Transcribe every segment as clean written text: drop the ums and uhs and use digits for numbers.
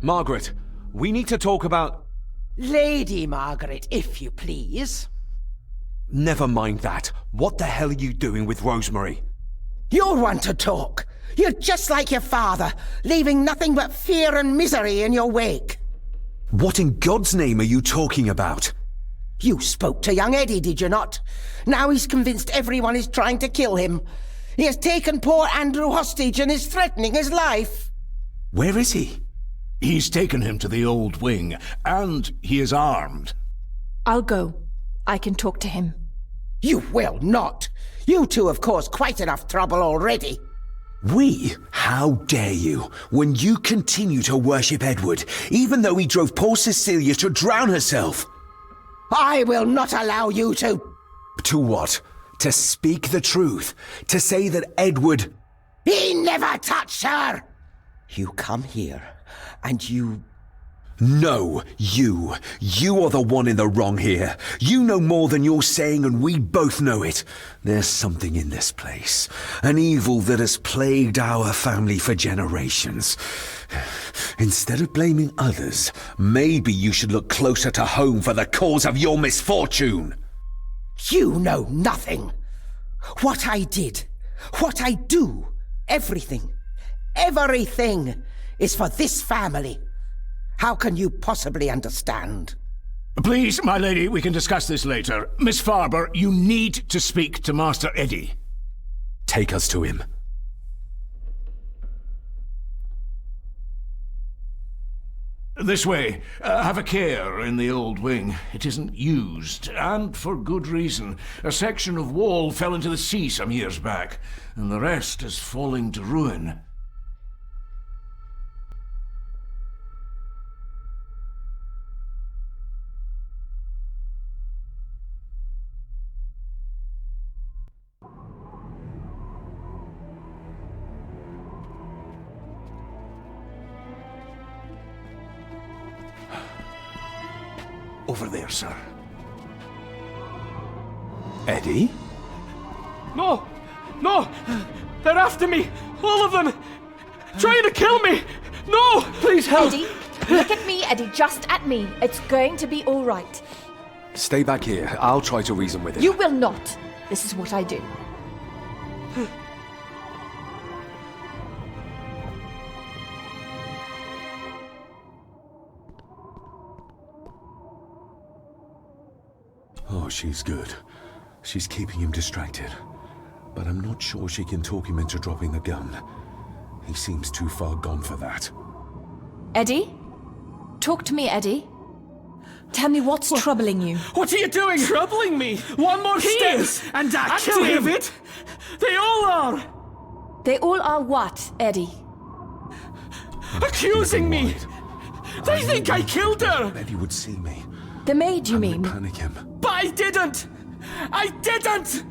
Margaret, we need to talk about... Lady Margaret, if you please. Never mind that. What the hell are you doing with Rosemary? You're one to talk. You're just like your father, leaving nothing but fear and misery in your wake. What in God's name are you talking about? You spoke to young Eddie, did you not? Now he's convinced everyone is trying to kill him. He has taken poor Andrew hostage and is threatening his life. Where is he? He's taken him to the old wing, and he is armed. I'll go. I can talk to him. You will not. You two have caused quite enough trouble already. We? How dare you, when you continue to worship Edward, even though he drove poor Cecilia to drown herself? I will not allow you to... To what? To speak the truth? To say that Edward... He never touched her! You come here, and you... No, you. You are the one in the wrong here. You know more than you're saying, and we both know it. There's something in this place. An evil that has plagued our family for generations. Instead of blaming others, maybe you should look closer to home for the cause of your misfortune. You know nothing. What I did, what I do, everything is for this family. How can you possibly understand? Please, my lady, we can discuss this later. Miss Farber, you need to speak to Master Eddie. Take us to him. This way. Have a care in the old wing. It isn't used, and for good reason. A section of wall fell into the sea some years back, and the rest is falling to ruin. Over there, sir. Eddie? No! No! They're after me! All of them! Trying to kill me! No! Please help! Eddie, look at me, Eddie, just at me. It's going to be all right. Stay back here. I'll try to reason with him. You will not. This is what I do. Oh, she's good. She's keeping him distracted. But I'm not sure she can talk him into dropping the gun. He seems too far gone for that. Eddie? Talk to me, Eddie. Tell me what's troubling you. What are you doing? Troubling me? One more step and I kill him! David! They all are! They all are what, Eddie? Accusing me! They think I killed her! Eddie would see me. The maid, you mean? Panic him. But I didn't! I didn't!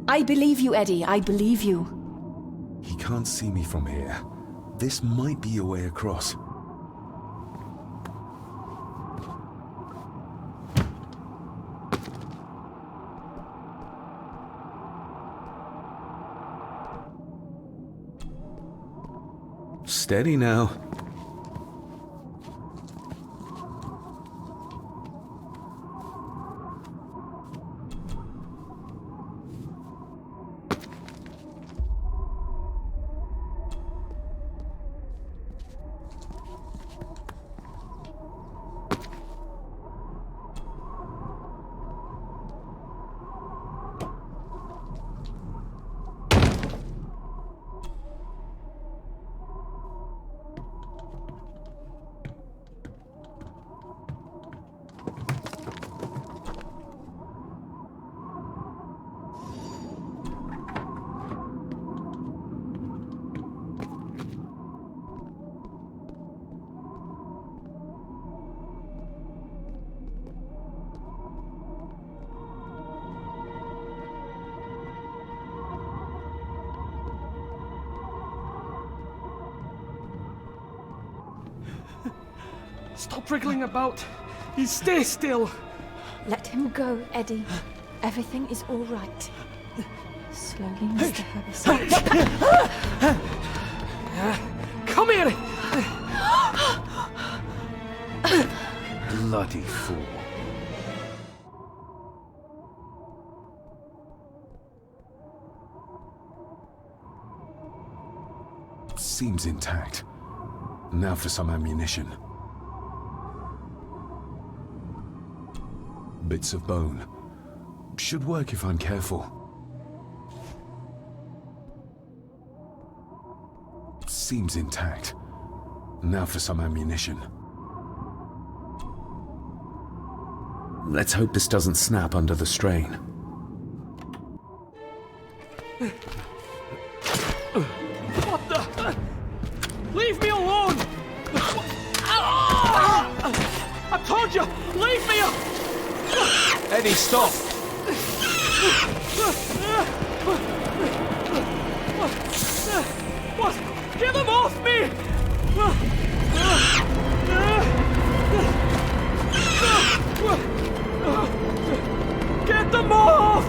I believe you, Eddie. I believe you. He can't see me from here. This might be a way across. Steady now. Stop wriggling about. You stay still. Let him go, Eddie. Everything is all right. Slowly, Mr. Herbison. Come here! Bloody fool. Seems intact. Now for some ammunition. Bits of bone. Should work if I'm careful. Seems intact. Now for some ammunition. Let's hope this doesn't snap under the strain. What the? Leave me alone! I told you, leave me alone! Eddie, stop! What? Get them off me! Get them off!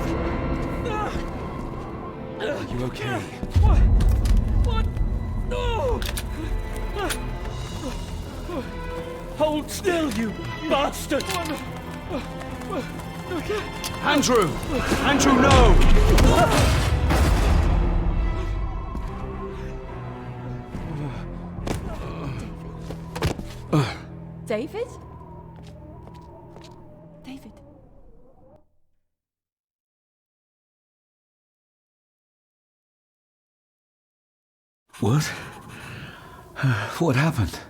Are you okay? What? What? No! Hold still, you bastard! Okay. Andrew! Andrew, no! David? David? What? What happened?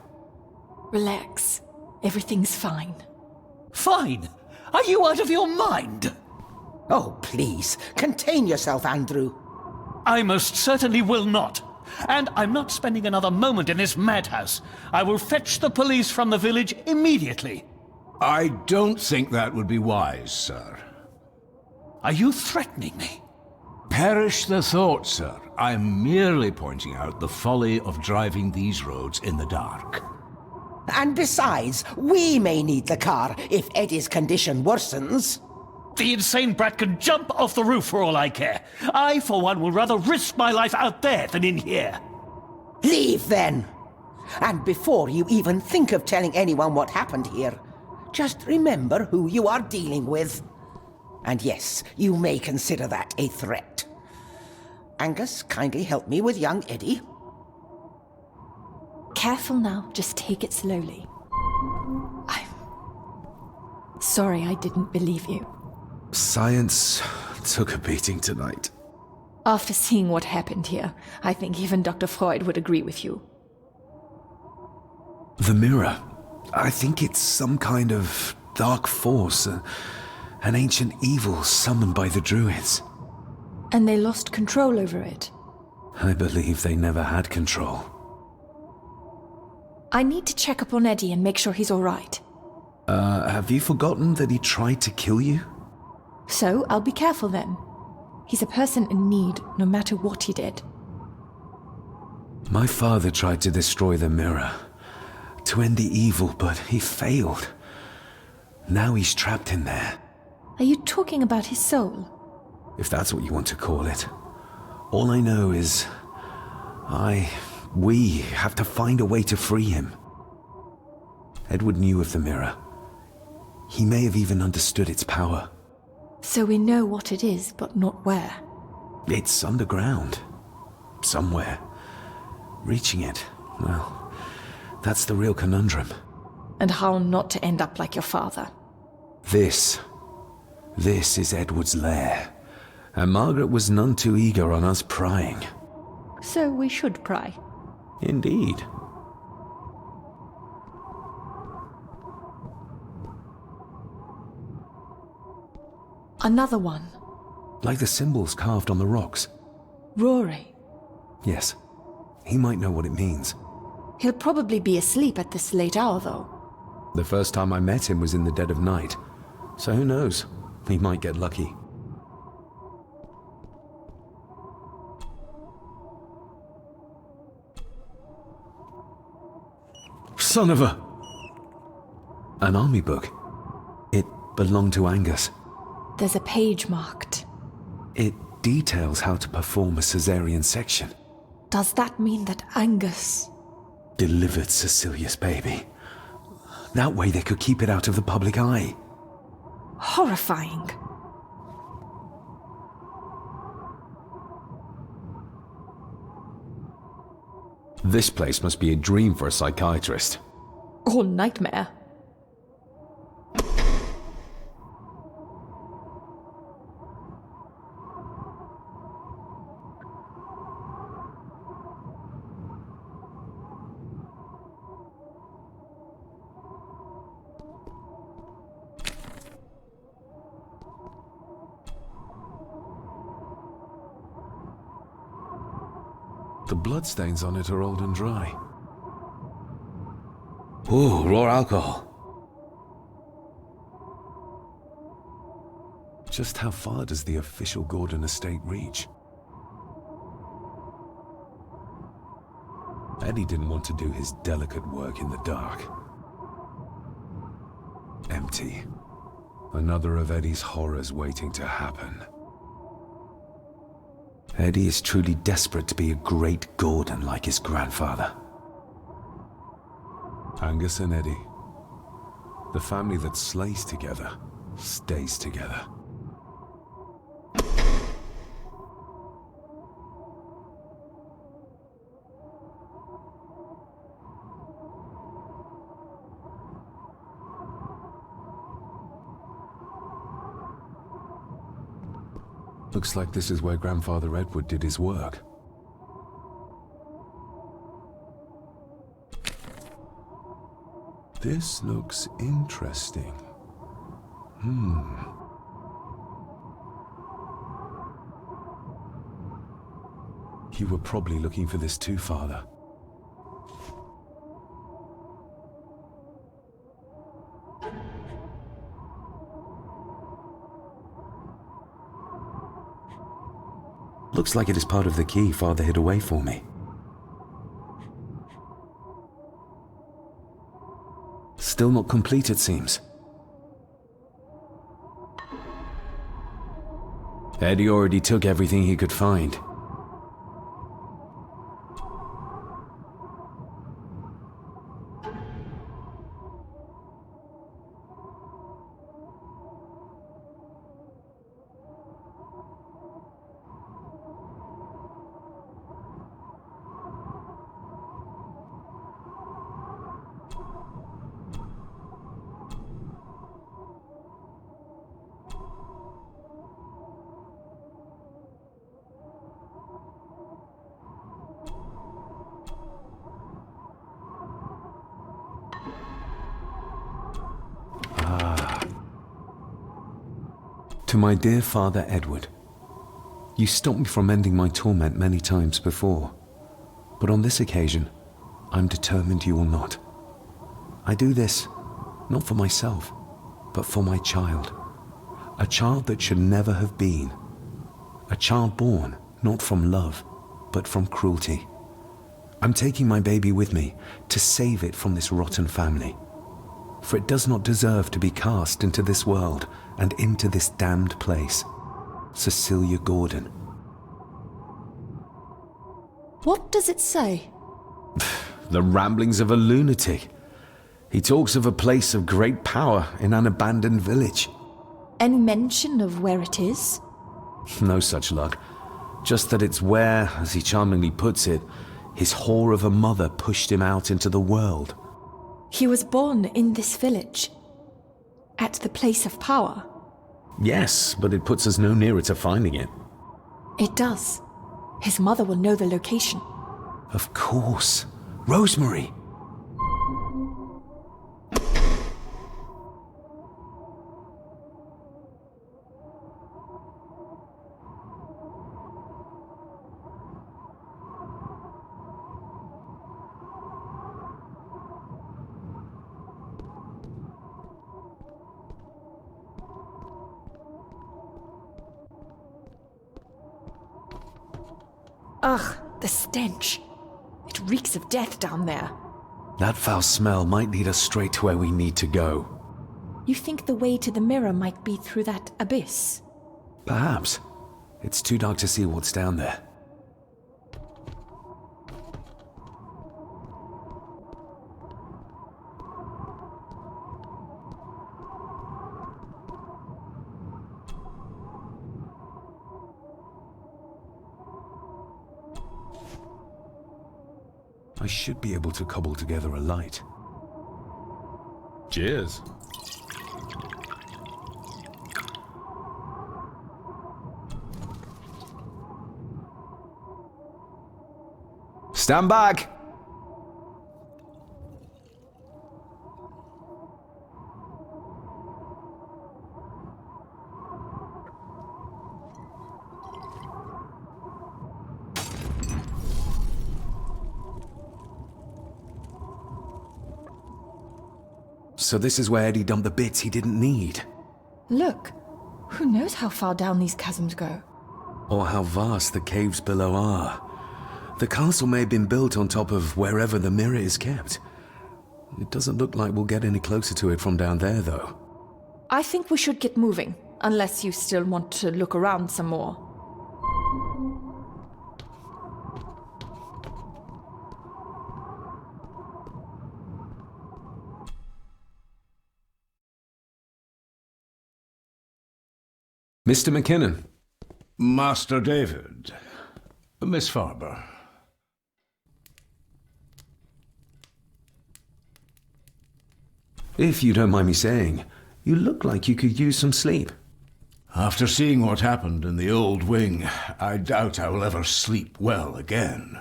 Relax. Everything's fine. Fine! Are you out of your mind? Oh, please, contain yourself, Andrew. I most certainly will not. And I'm not spending another moment in this madhouse. I will fetch the police from the village immediately. I don't think that would be wise, sir. Are you threatening me? Perish the thought, sir. I'm merely pointing out the folly of driving these roads in the dark. And besides, we may need the car if Eddie's condition worsens. The insane brat can jump off the roof for all I care. I, for one, will rather risk my life out there than in here. Leave, then. And before you even think of telling anyone what happened here, just remember who you are dealing with. And yes, you may consider that a threat. Angus, kindly help me with young Eddie. Careful now, just take it slowly. I'm sorry I didn't believe you. Science took a beating tonight. After seeing what happened here, I think even Dr. Freud would agree with you. The mirror. I think it's some kind of dark force, an ancient evil summoned by the druids. And they lost control over it. I believe they never had control. I need to check up on Eddie and make sure he's all right. Have you forgotten that he tried to kill you? So, I'll be careful then. He's a person in need, no matter what he did. My father tried to destroy the mirror, to end the evil, but he failed. Now he's trapped in there. Are you talking about his soul? If that's what you want to call it. All I know is... we have to find a way to free him. Edward knew of the mirror. He may have even understood its power. So we know what it is, but not where. It's underground. Somewhere. Reaching it, well, that's the real conundrum. And how not to end up like your father. This is Edward's lair. And Margaret was none too eager on us prying. So we should pry. Indeed. Another one. Like the symbols carved on the rocks. Rory. Yes. He might know what it means. He'll probably be asleep at this late hour, though. The first time I met him was in the dead of night. So who knows? He might get lucky. Son of a... An army book. It belonged to Angus. There's a page marked. It details how to perform a caesarean section. Does that mean that Angus... Delivered Cecilia's baby. That way they could keep it out of the public eye. Horrifying. This place must be a dream for a psychiatrist. Or nightmare. The bloodstains on it are old and dry. Ooh, raw alcohol. Just how far does the official Gordon estate reach? Eddie didn't want to do his delicate work in the dark. Empty. Another of Eddie's horrors waiting to happen. Eddie is truly desperate to be a great Gordon like his grandfather. Angus and Eddie. The family that slays together, stays together. Looks like this is where Grandfather Edward did his work. This looks interesting. You were probably looking for this too, Father. Looks like it is part of the key Father hid away for me. Still not complete, it seems. Eddie already took everything he could find. To my dear Father Edward, you stopped me from ending my torment many times before, but on this occasion, I'm determined you will not. I do this, not for myself, but for my child. A child that should never have been. A child born, not from love, but from cruelty. I'm taking my baby with me to save it from this rotten family. For it does not deserve to be cast into this world and into this damned place. Cecilia Gordon. What does it say? The ramblings of a lunatic. He talks of a place of great power in an abandoned village. Any mention of where it is? No such luck. Just that it's where, as he charmingly puts it, his whore of a mother pushed him out into the world. He was born in this village. At the place of power. Yes, but it puts us no nearer to finding it. It does. His mother will know the location. Of course. Rosemary. Ugh, the stench. It reeks of death down there. That foul smell might lead us straight to where we need to go. You think the way to the mirror might be through that abyss? Perhaps. It's too dark to see what's down there. I should be able to cobble together a light. Cheers. Stand back! So this is where Eddie dumped the bits he didn't need. Look, who knows how far down these chasms go? Or how vast the caves below are. The castle may have been built on top of wherever the mirror is kept. It doesn't look like we'll get any closer to it from down there, though. I think we should get moving, unless you still want to look around some more. Mr. McKinnon. Master David. Miss Farber. If you don't mind me saying, you look like you could use some sleep. After seeing what happened in the old wing, I doubt I will ever sleep well again.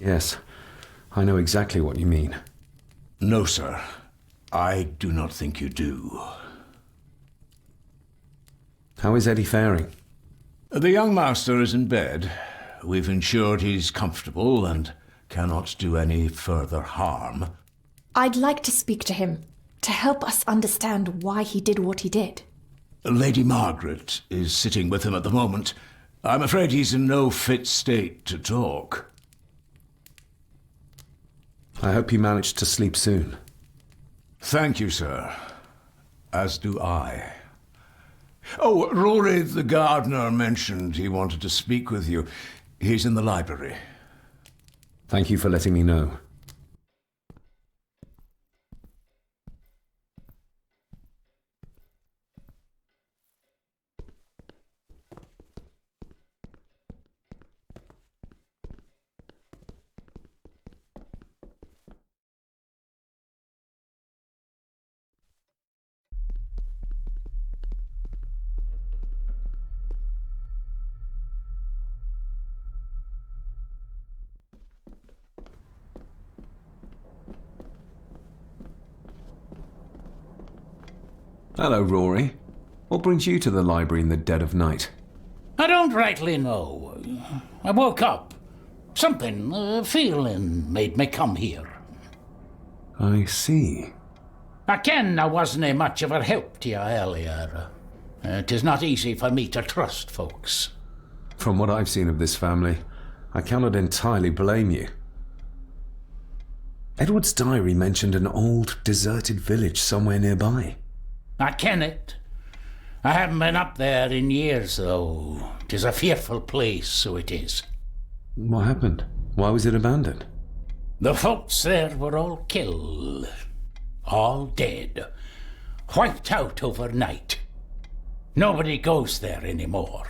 Yes, I know exactly what you mean. No, sir. I do not think you do. How is Eddie faring? The young master is in bed. We've ensured he's comfortable and cannot do any further harm. I'd like to speak to him, to help us understand why he did what he did. Lady Margaret is sitting with him at the moment. I'm afraid he's in no fit state to talk. I hope you manage to sleep soon. Thank you, sir. As do I. Oh, Rory the gardener mentioned he wanted to speak with you. He's in the library. Thank you for letting me know. Hello, Rory. What brings you to the library in the dead of night? I don't rightly know. I woke up. Something, a feeling made me come here. I see. I ken I wasn't much of a help to you earlier. It is not easy for me to trust folks. From what I've seen of this family, I cannot entirely blame you. Edward's diary mentioned an old, deserted village somewhere nearby. I ken it. I haven't been up there in years, though. 'Tis a fearful place, so it is. What happened? Why was it abandoned? The folks there were all killed. All dead. Wiped out overnight. Nobody goes there anymore.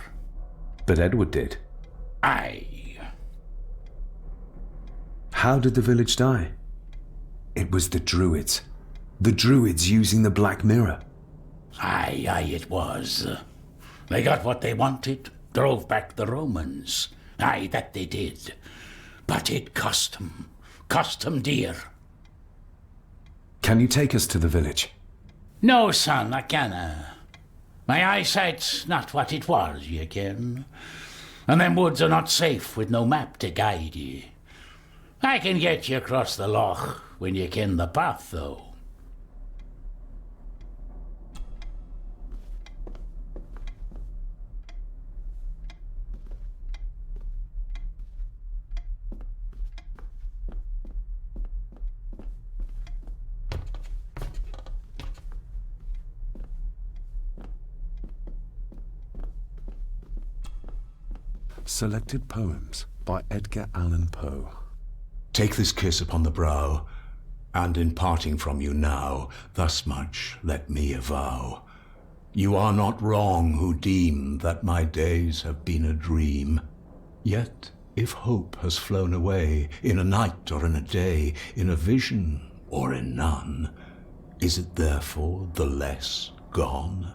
But Edward did. Aye. How did the village die? It was the Druids. The Druids using the Black Mirror. Aye, it was. They got what they wanted, drove back the Romans. Aye, that they did. But it cost them dear. Can you take us to the village? No, son, I canna. My eyesight's not what it was, you ken. And them woods are not safe with no map to guide ye. I can get you across the loch when you ken the path, though. Selected Poems by Edgar Allan Poe. Take this kiss upon the brow, and in parting from you now, thus much let me avow. You are not wrong who deem that my days have been a dream. Yet If hope has flown away in a night or in a day, in a vision or in none, is it therefore the less gone?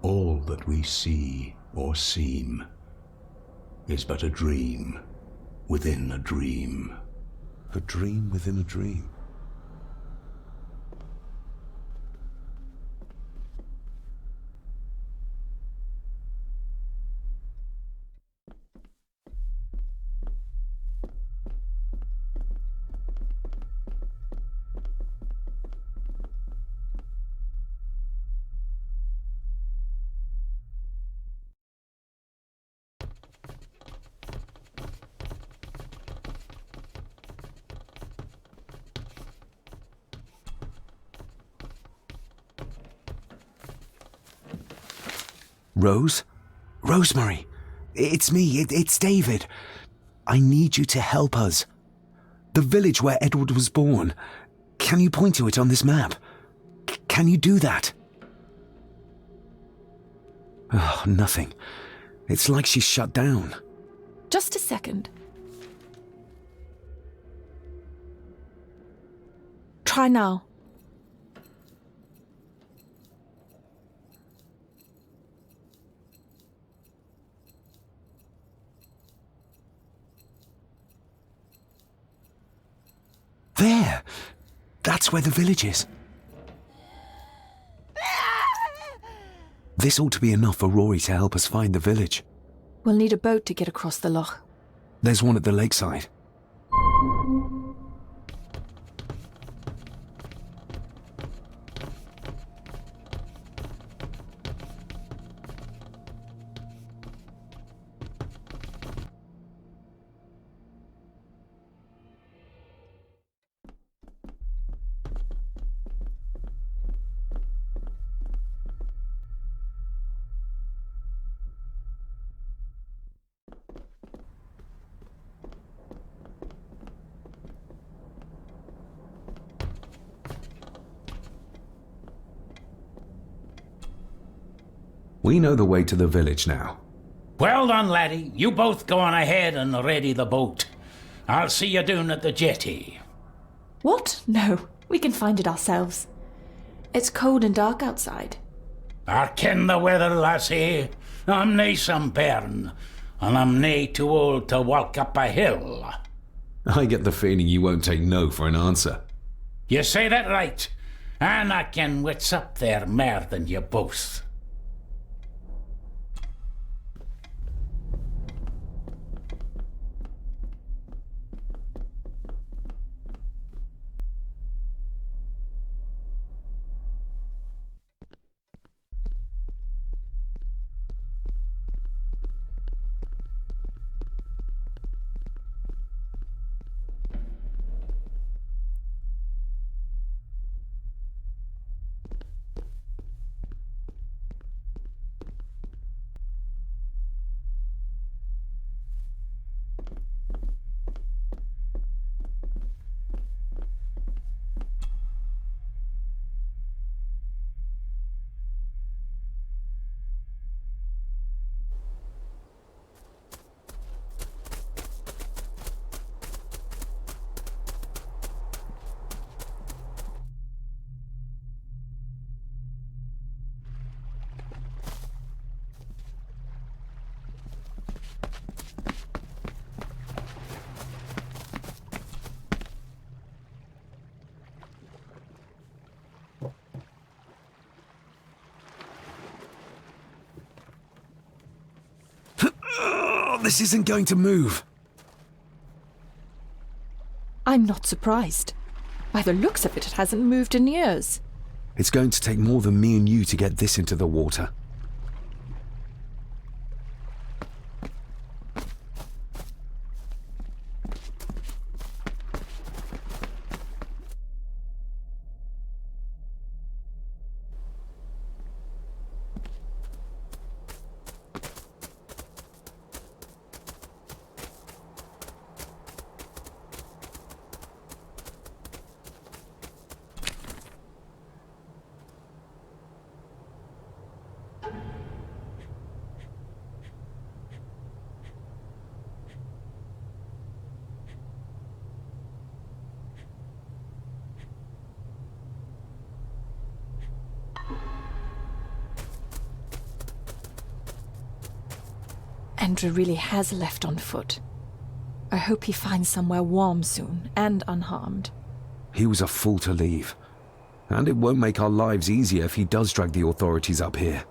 All that we see or seem is but a dream within a dream. A dream within a dream. Rose? Rosemary! It's me, it's David. I need you to help us. The village where Edward was born. Can you point to it on this map? Can you do that? Oh, nothing. It's like she's shut down. Just a second. Try now. There! That's where the village is. This ought to be enough for Rory to help us find the village. We'll need a boat to get across the loch. There's one at the lakeside. We know the way to the village now. Well done, laddie. You both go on ahead and ready the boat. I'll see you down at the jetty. What? No, we can find it ourselves. It's cold and dark outside. I ken the weather, lassie. I'm nae some bairn, and I'm nae too old to walk up a hill. I get the feeling you won't take no for an answer. You say that right, and I ken what's up there mair than you both. This isn't going to move. I'm not surprised. By the looks of it, it hasn't moved in years. It's going to take more than me and you to get this into the water. Andrew really has left on foot. I hope he finds somewhere warm soon, and unharmed. He was a fool to leave. And it won't make our lives easier if he does drag the authorities up here.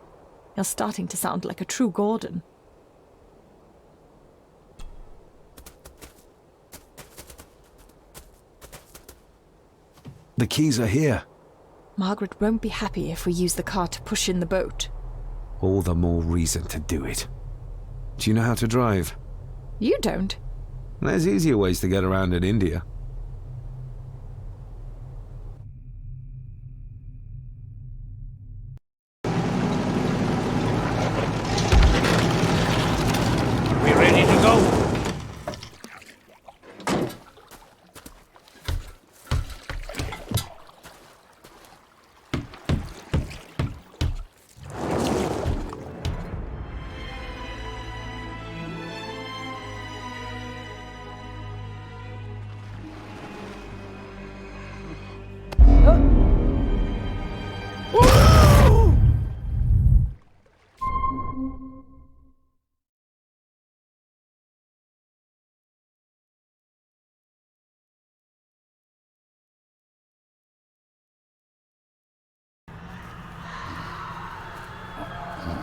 You're starting to sound like a true Gordon. The keys are here. Margaret won't be happy if we use the car to push in the boat. All the more reason to do it. Do you know how to drive? You don't. There's easier ways to get around in India. We ready to go?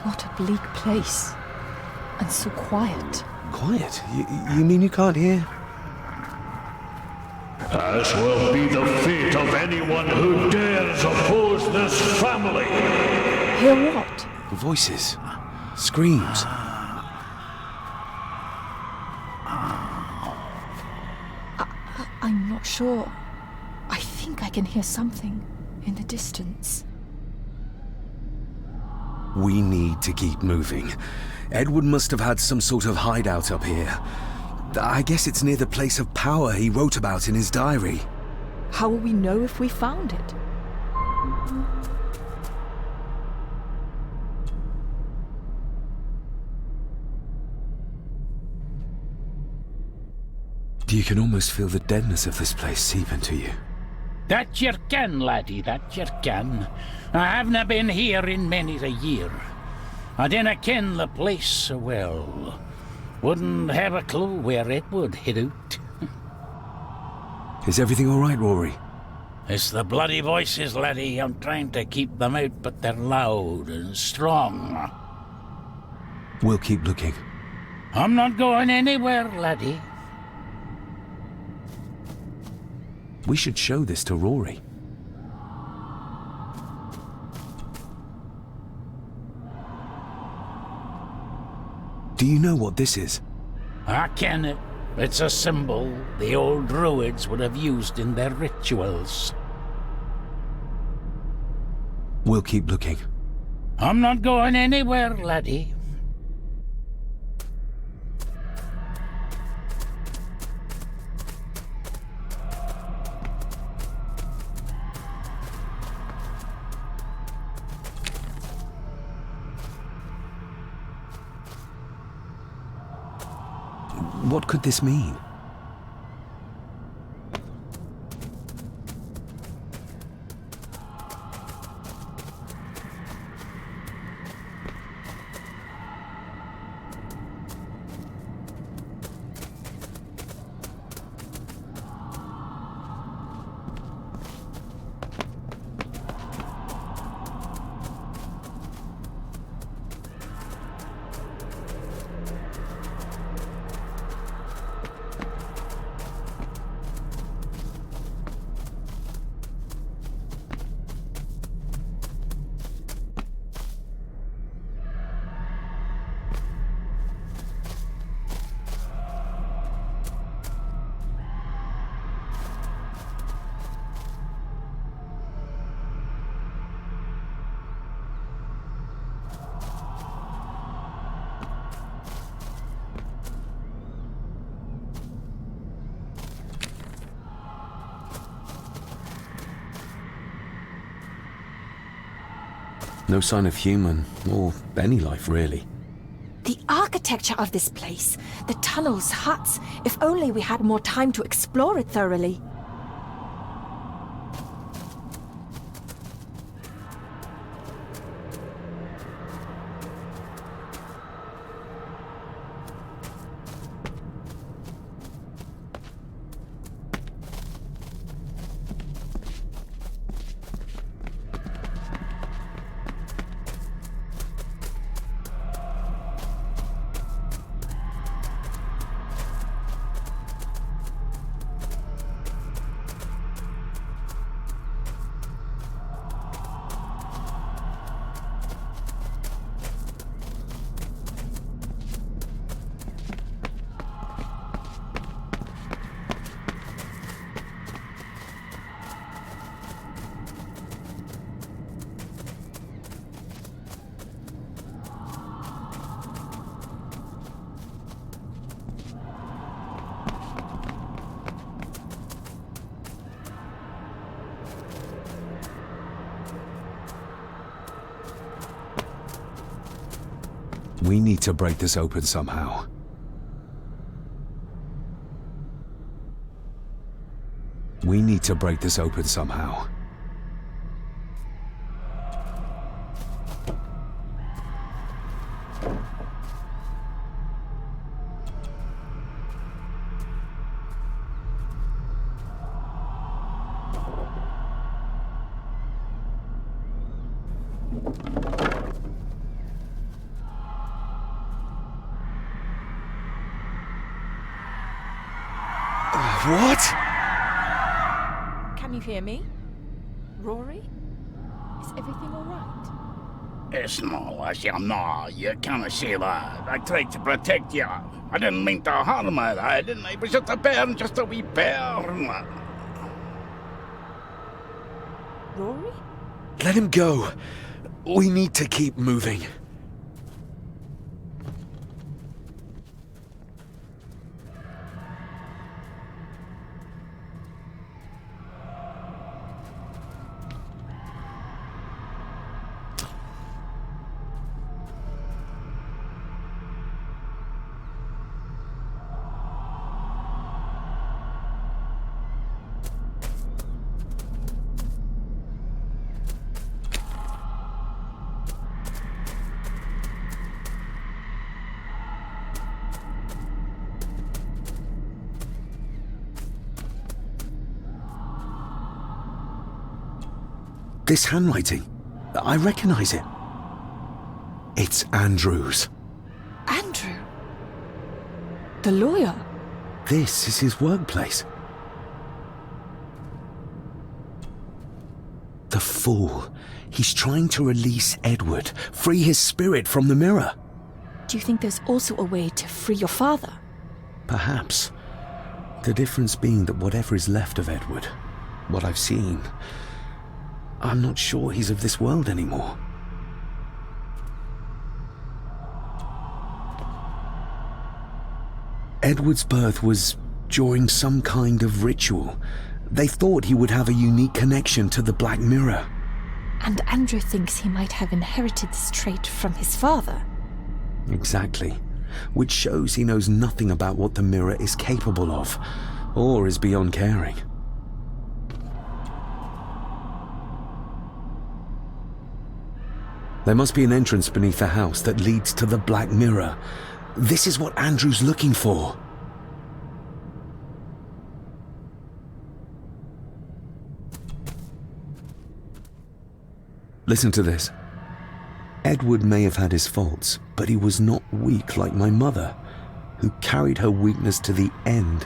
What a bleak place. And so quiet. Quiet? You mean you can't hear? As will be the fate of anyone who dares oppose this family. Hear what? Voices. Screams. I'm not sure. I think I can hear something in the distance. We need to keep moving. Edward must have had some sort of hideout up here. I guess it's near the place of power he wrote about in his diary. How will we know if we found it? You can almost feel the deadness of this place seep into you. That you can, laddie, that you can. I havena been here in many a year. I dinna ken the place so well. Wouldn't have a clue where it would hit out. Is everything all right, Rory? It's the bloody voices, laddie. I'm trying to keep them out, but they're loud and strong. We'll keep looking. I'm not going anywhere, laddie. We should show this to Rory. Do you know what this is? I ken it. It's a symbol the old druids would have used in their rituals. We'll keep looking. I'm not going anywhere, laddie. What could this mean? No sign of human, or any life, really. The architecture of this place, the tunnels, huts, if only we had more time to explore it thoroughly. We need to break this open somehow. We need to break this open somehow. What? Can you hear me? Rory? Is everything alright? It's no, no, you can't say that. I tried to protect you. I didn't mean to harm her. I didn't. It was just a burn, just a wee burn. Rory? Let him go. We need to keep moving. This handwriting, I recognize it. It's Andrew's. Andrew? The lawyer? This is his workplace. The fool. He's trying to release Edward, free his spirit from the mirror. Do you think there's also a way to free your father? Perhaps. The difference being that whatever is left of Edward, what I've seen, I'm not sure he's of this world anymore. Edward's birth was during some kind of ritual. They thought he would have a unique connection to the Black Mirror. And Andrew thinks he might have inherited this trait from his father. Exactly. Which shows he knows nothing about what the mirror is capable of, or is beyond caring. There must be an entrance beneath the house that leads to the Black Mirror. This is what Andrew's looking for. Listen to this. Edward may have had his faults, but he was not weak like my mother, who carried her weakness to the end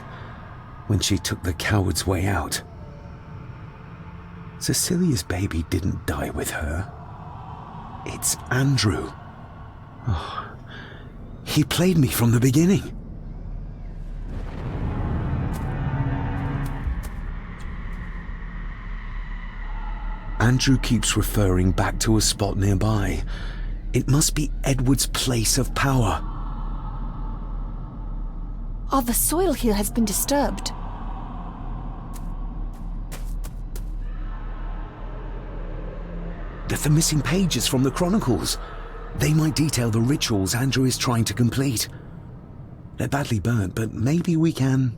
when she took the coward's way out. Cecilia's baby didn't die with her. It's Andrew. Oh, he played me from the beginning. Andrew keeps referring back to a spot nearby. It must be Edward's place of power. Oh, the soil here has been disturbed. The missing pages from the Chronicles. They might detail the rituals Andrew is trying to complete. They're badly burnt, but maybe we can...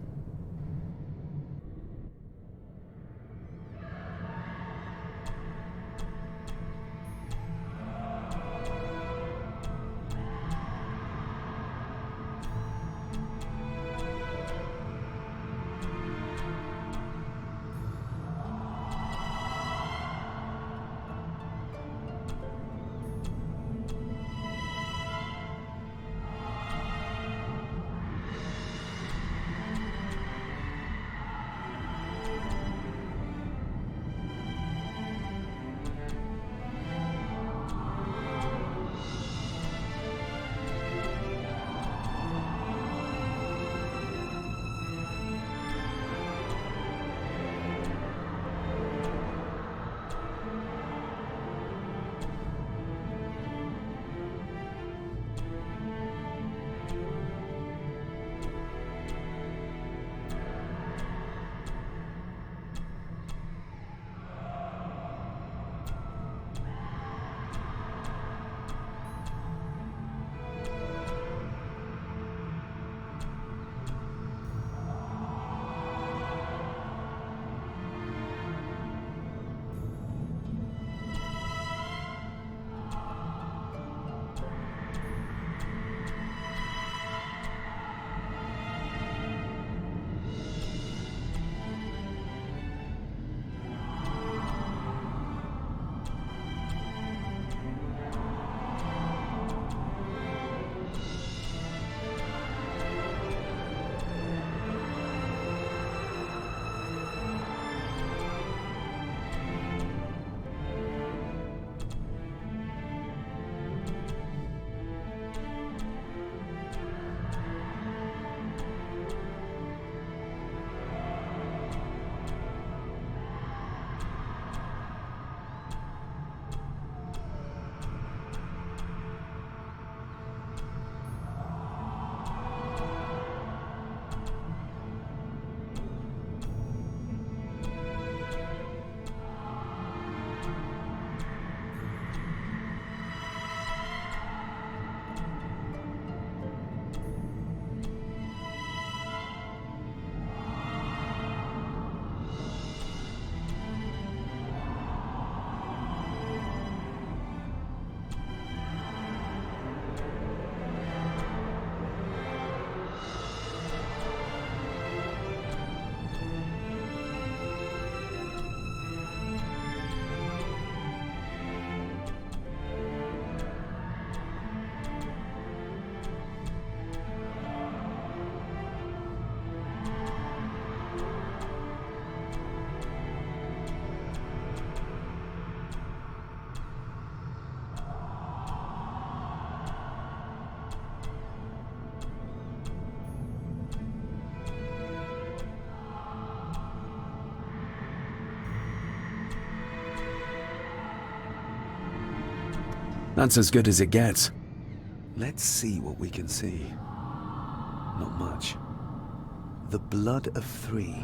That's as good as it gets. Let's see what we can see. Not much. The blood of 3.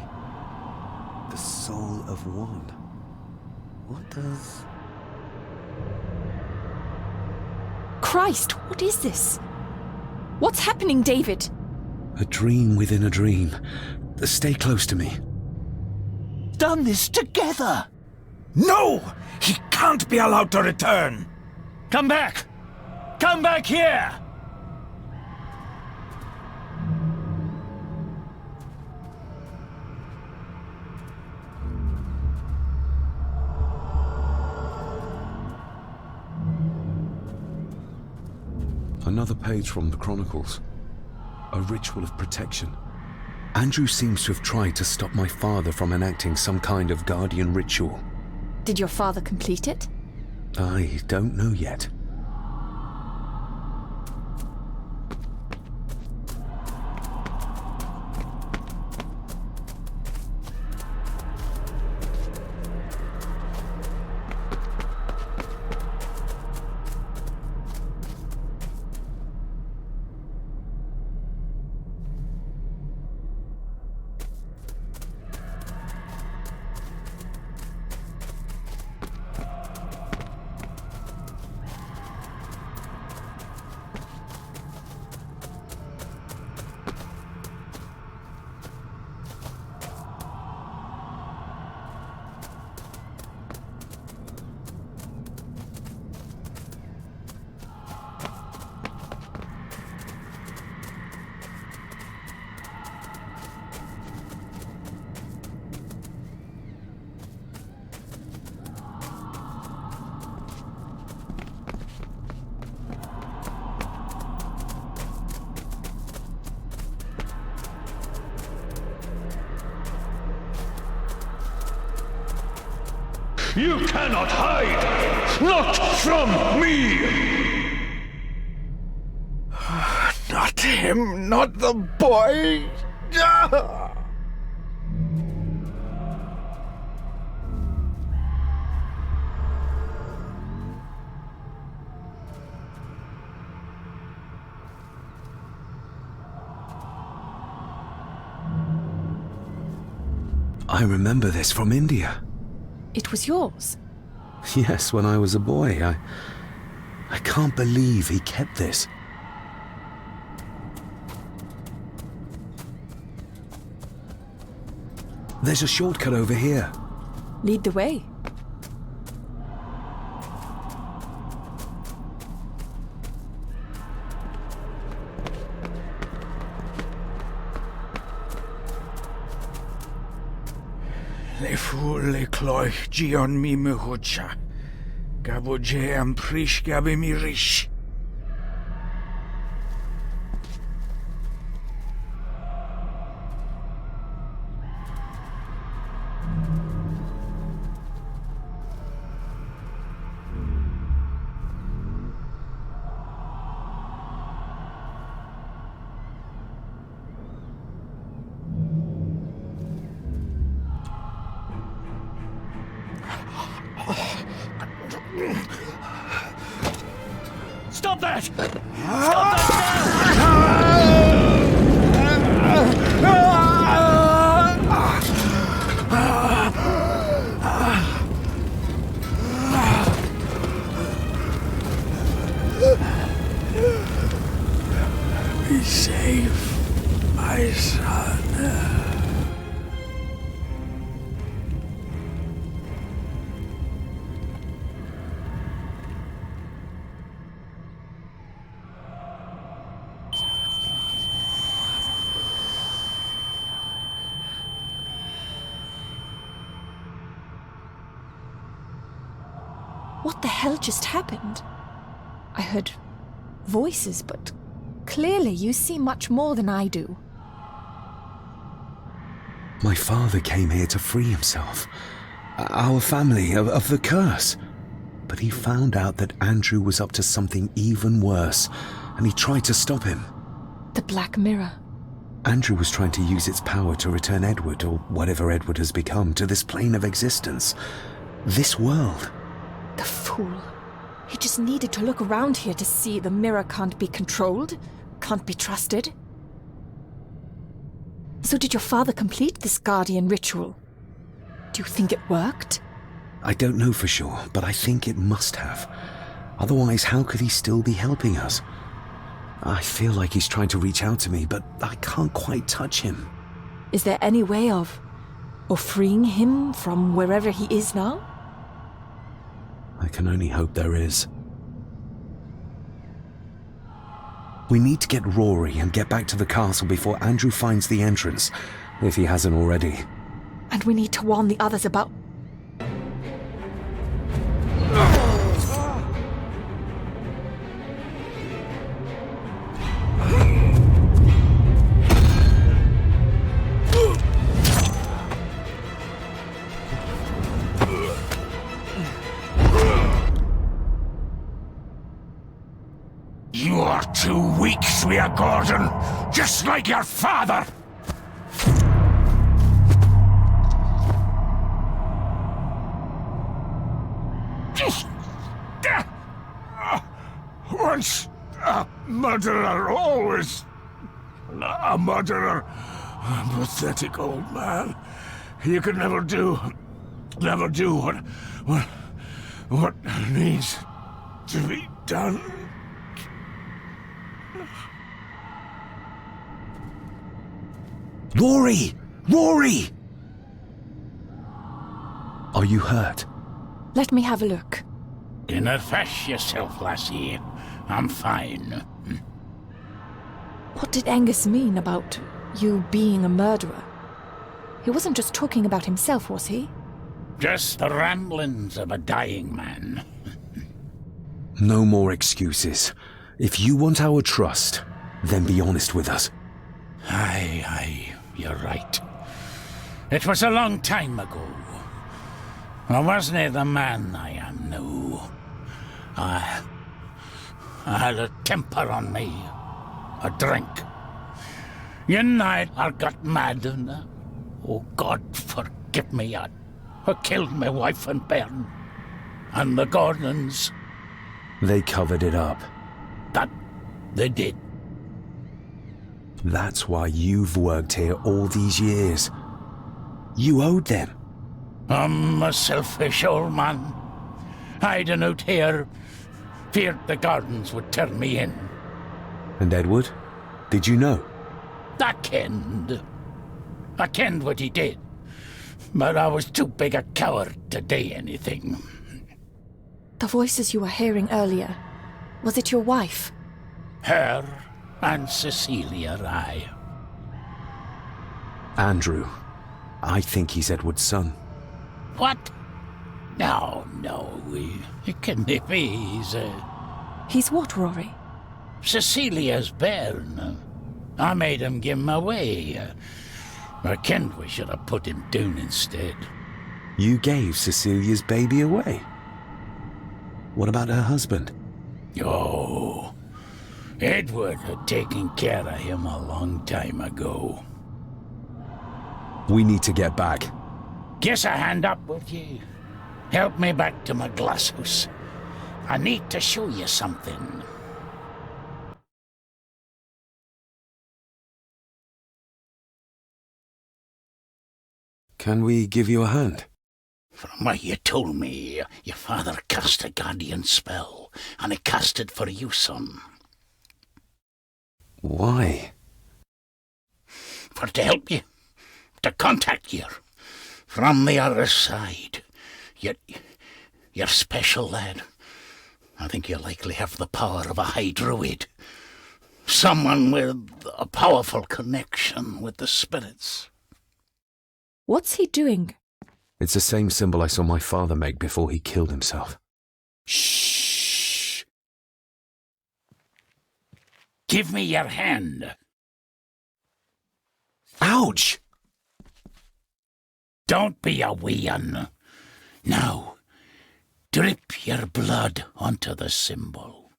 The soul of 1. What does... Christ, what is this? What's happening, David? A dream within a dream. Stay close to me. Done this together! No! He can't be allowed to return! Come back! Come back here! Another page from the Chronicles. A ritual of protection. Andrew seems to have tried to stop my father from enacting some kind of guardian ritual. Did your father complete it? I don't know yet. You cannot hide! Not from me! Not him, not the boy! I remember this from India. It was yours. Yes, when I was a boy. I can't believe he kept this. There's a shortcut over here. Lead the way. Le fu le cloich gion mi mehucha. Gabo je am prish gabe mi rish. Stop that! Stop Be safe, my son. What the hell just happened? I heard voices, but clearly you see much more than I do. My father came here to free himself. Our family of the curse. But he found out that Andrew was up to something even worse, and he tried to stop him. The Black Mirror. Andrew was trying to use its power to return Edward, or whatever Edward has become, to this plane of existence. This world. The fool. He just needed to look around here to see the mirror can't be controlled, can't be trusted. So did your father complete this guardian ritual? Do you think it worked? I don't know for sure, but I think it must have. Otherwise, how could he still be helping us? I feel like he's trying to reach out to me, but I can't quite touch him. Is there any way of freeing him from wherever he is now? I can only hope there is. We need to get Rory and get back to the castle before Andrew finds the entrance, if he hasn't already. And we need to warn the others about... You are too weak, Swear Gordon, just like your father! Once a murderer, always a murderer. A pathetic old man. You could never do what needs to be done. Rory! Rory! Are you hurt? Let me have a look. Dinna fash yourself, lassie. I'm fine. What did Angus mean about you being a murderer? He wasn't just talking about himself, was he? Just the ramblings of a dying man. No more excuses. If you want our trust, then be honest with us. Aye, you're right. It was a long time ago. I wasn't the man I am now. I had a temper on me. A drink. One night I got mad and, oh God forgive me, I killed my wife and bairn. And the Gordons. They covered it up. That they did. That's why you've worked here all these years. You owed them. I'm a selfish old man. Hiding out here, feared the Gardens would turn me in. And Edward? Did you know? I kenned what he did. But I was too big a coward to do anything. The voices you were hearing earlier, was it your wife? Her and Cecilia, aye. Andrew. I think he's Edward's son. What? No, it can't be. He's what, Rory? Cecilia's bairn. I made him give him away. I kenned we should have put him down instead. You gave Cecilia's baby away? What about her husband? Oh, Edward had taken care of him a long time ago. We need to get back. Guess a hand up, would you? Help me back to my glasshouse. I need to show you something. Can we give you a hand? From what you told me, your father cast a guardian spell, and he cast it for you, son. Why? For to help you, to contact you, from the other side. You're special, lad. I think you likely have the power of a high druid. Someone with a powerful connection with the spirits. What's he doing? It's the same symbol I saw my father make before he killed himself. Shh! Give me your hand. Ouch! Don't be a wee un. Now, drip your blood onto the symbol.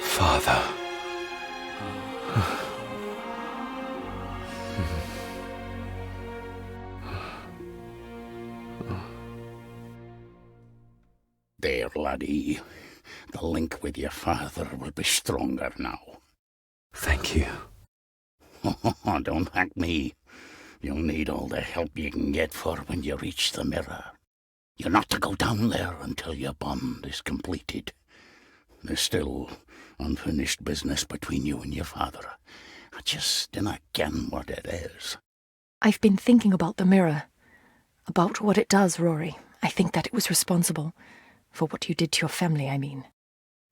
Father. There, laddie. The link with your father will be stronger now. Thank you. Oh, don't thank me. You'll need all the help you can get for when you reach the mirror. You're not to go down there until your bond is completed. There's still unfinished business between you and your father. I just dinna ken what it is. I've been thinking about the mirror. About what it does, Rory. I think that it was responsible. For what you did to your family, I mean.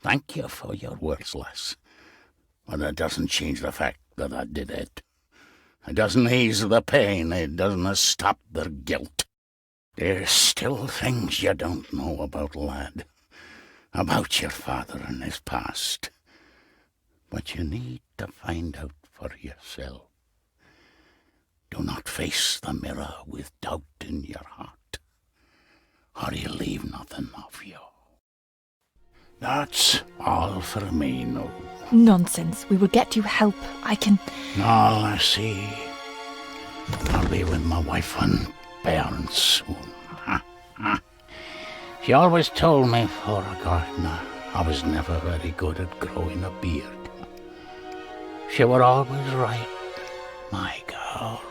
Thank you for your words, lass. But it doesn't change the fact that I did it. It doesn't ease the pain. It doesn't stop their guilt. There's still things you don't know about, lad. About your father and his past. But you need to find out for yourself. Do not face the mirror with doubt in your heart, or you'll leave nothing of you. That's all for me, no. Nonsense. We will get you help. I can... All I see. I'll be with my wife and parents soon. She always told me for a gardener I was never very good at growing a beard. She were always right, my girl.